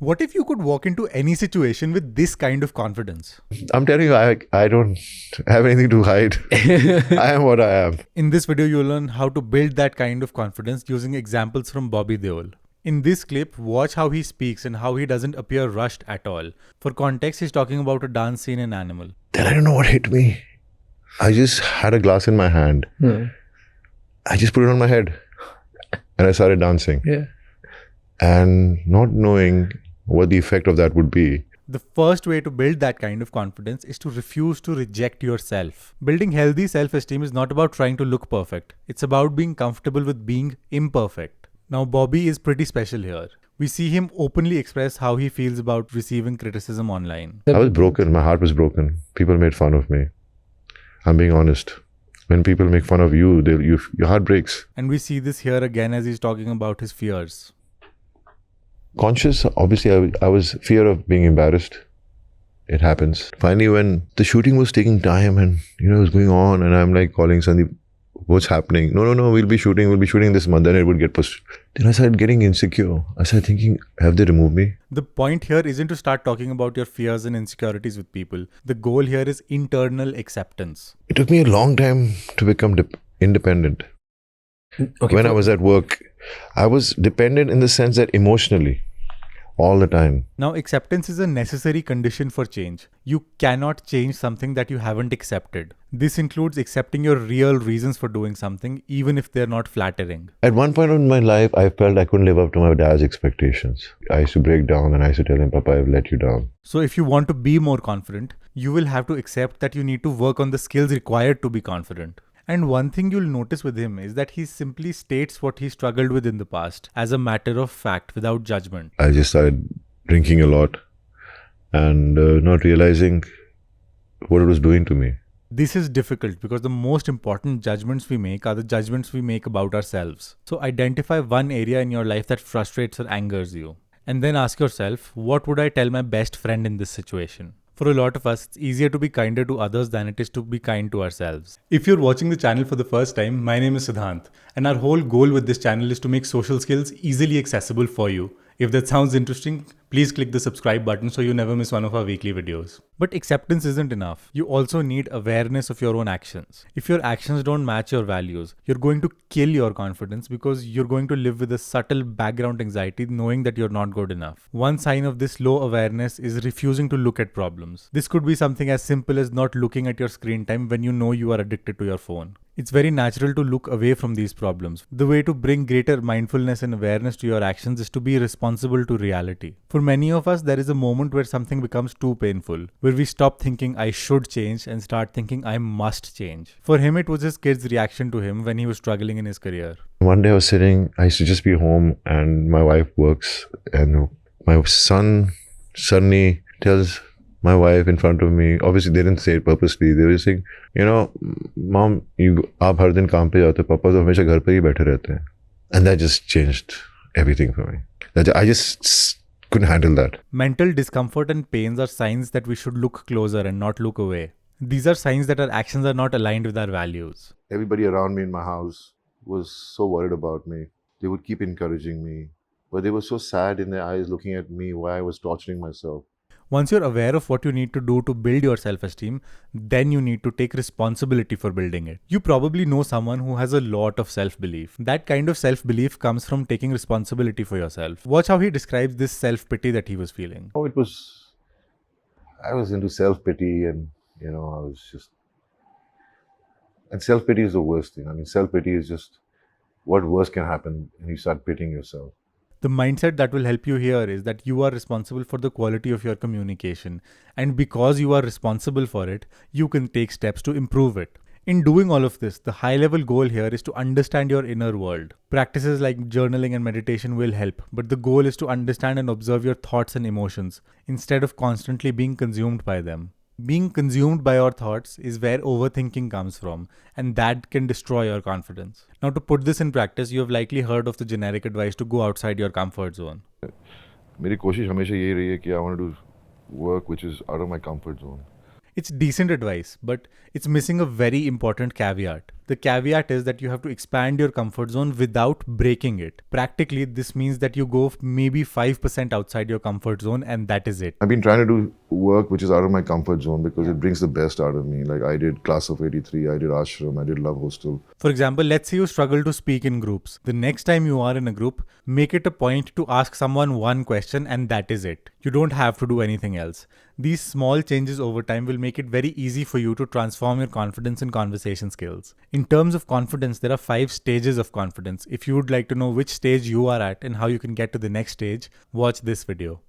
What if you could walk into any situation with this kind of confidence? I'm telling you, I don't have anything to hide. I am what I am. In this video, you'll learn how to build that kind of confidence using examples from Bobby Deol. In this clip, watch how he speaks and how he doesn't appear rushed at all. For context, he's talking about a dance scene in Animal. Then I don't know what hit me. I just had a glass in my hand. I just put it on my head and I started dancing. And not knowing what the effect of that would be. The first way to build that kind of confidence is to refuse to reject yourself. Building healthy self-esteem is not about trying to look perfect. It's about being comfortable with being imperfect. Now, Bobby is pretty special here. We see him openly express how he feels about receiving criticism online. I was broken. My heart was broken. People made fun of me. I'm being honest. When people make fun of you, your heart breaks. And we see this here again as he's talking about his fears. Conscious, obviously, I was fear of being embarrassed. It happens. Finally, when the shooting was taking time and, it was going on and I'm like calling Sandeep, what's happening? No, we'll be shooting this month, then it would get pushed. Then I started getting insecure. I started thinking, have they removed me? The point here isn't to start talking about your fears and insecurities with people. The goal here is internal acceptance. It took me a long time to become independent. Okay, when I was at work, I was dependent in the sense that emotionally, all the time. Now, acceptance is a necessary condition for change. You cannot change something that you haven't accepted. This includes accepting your real reasons for doing something, even if they're not flattering. At one point in my life, I felt I couldn't live up to my dad's expectations. I used to break down and I used to tell him, Papa, I've let you down. So if you want to be more confident, you will have to accept that you need to work on the skills required to be confident. And one thing you'll notice with him is that he simply states what he struggled with in the past as a matter of fact without judgment. I just started drinking a lot and not realizing what it was doing to me. This is difficult because the most important judgments we make are the judgments we make about ourselves. So identify one area in your life that frustrates or angers you. And then ask yourself, what would I tell my best friend in this situation? For a lot of us, it's easier to be kinder to others than it is to be kind to ourselves. If you're watching the channel for the first time, my name is Siddhant, and our whole goal with this channel is to make social skills easily accessible for you. If that sounds interesting, please click the subscribe button so you never miss one of our weekly videos. But acceptance isn't enough. You also need awareness of your own actions. If your actions don't match your values, you're going to kill your confidence because you're going to live with a subtle background anxiety knowing that you're not good enough. One sign of this low awareness is refusing to look at problems. This could be something as simple as not looking at your screen time when you know you are addicted to your phone. It's very natural to look away from these problems. The way to bring greater mindfulness and awareness to your actions is to be responsible to reality. For many of us, there is a moment where something becomes too painful, where we stop thinking I should change and start thinking I must change. For him, it was his kid's reaction to him when he was struggling in his career. One day I used to just be home and my wife works and my son suddenly tells my wife in front of me, obviously they didn't say it purposely, they were saying, Mom, आप हर दिन काम पे जाते हो, पापा तो हमेशा घर पे ही बैठे रहते हैं. And that just changed everything for me. I just couldn't handle that. Mental discomfort and pains are signs that we should look closer and not look away. These are signs that our actions are not aligned with our values. Everybody around me in my house was so worried about me. They would keep encouraging me, but they were so sad in their eyes looking at me why I was torturing myself. Once you're aware of what you need to do to build your self-esteem, then you need to take responsibility for building it. You probably know someone who has a lot of self-belief. That kind of self-belief comes from taking responsibility for yourself. Watch how he describes this self-pity that he was feeling. I was into self-pity and, and self-pity is the worst thing. I mean, self-pity is just what worse can happen when you start pitying yourself. The mindset that will help you here is that you are responsible for the quality of your communication. And because you are responsible for it, you can take steps to improve it. In doing all of this, the high-level goal here is to understand your inner world. Practices like journaling and meditation will help, but the goal is to understand and observe your thoughts and emotions instead of constantly being consumed by them. Being consumed by your thoughts is where overthinking comes from, and that can destroy your confidence. Now, to put this in practice, you have likely heard of the generic advice to go outside your comfort zone. मेरी कोशिश हमेशा यही रही है कि I want to do work which is out of my comfort zone. It's decent advice, but it's missing a very important caveat. The caveat is that you have to expand your comfort zone without breaking it. Practically, this means that you go maybe 5% outside your comfort zone and that is it. I've been trying to do work which is out of my comfort zone because it brings the best out of me. Like I did Class of 83, I did Ashram, I did Love Hostel. For example, let's say you struggle to speak in groups. The next time you are in a group, make it a point to ask someone one question and that is it. You don't have to do anything else. These small changes over time will make it very easy for you to transform your confidence and conversation skills. In terms of confidence, there are 5 stages of confidence. If you would like to know which stage you are at and how you can get to the next stage, watch this video.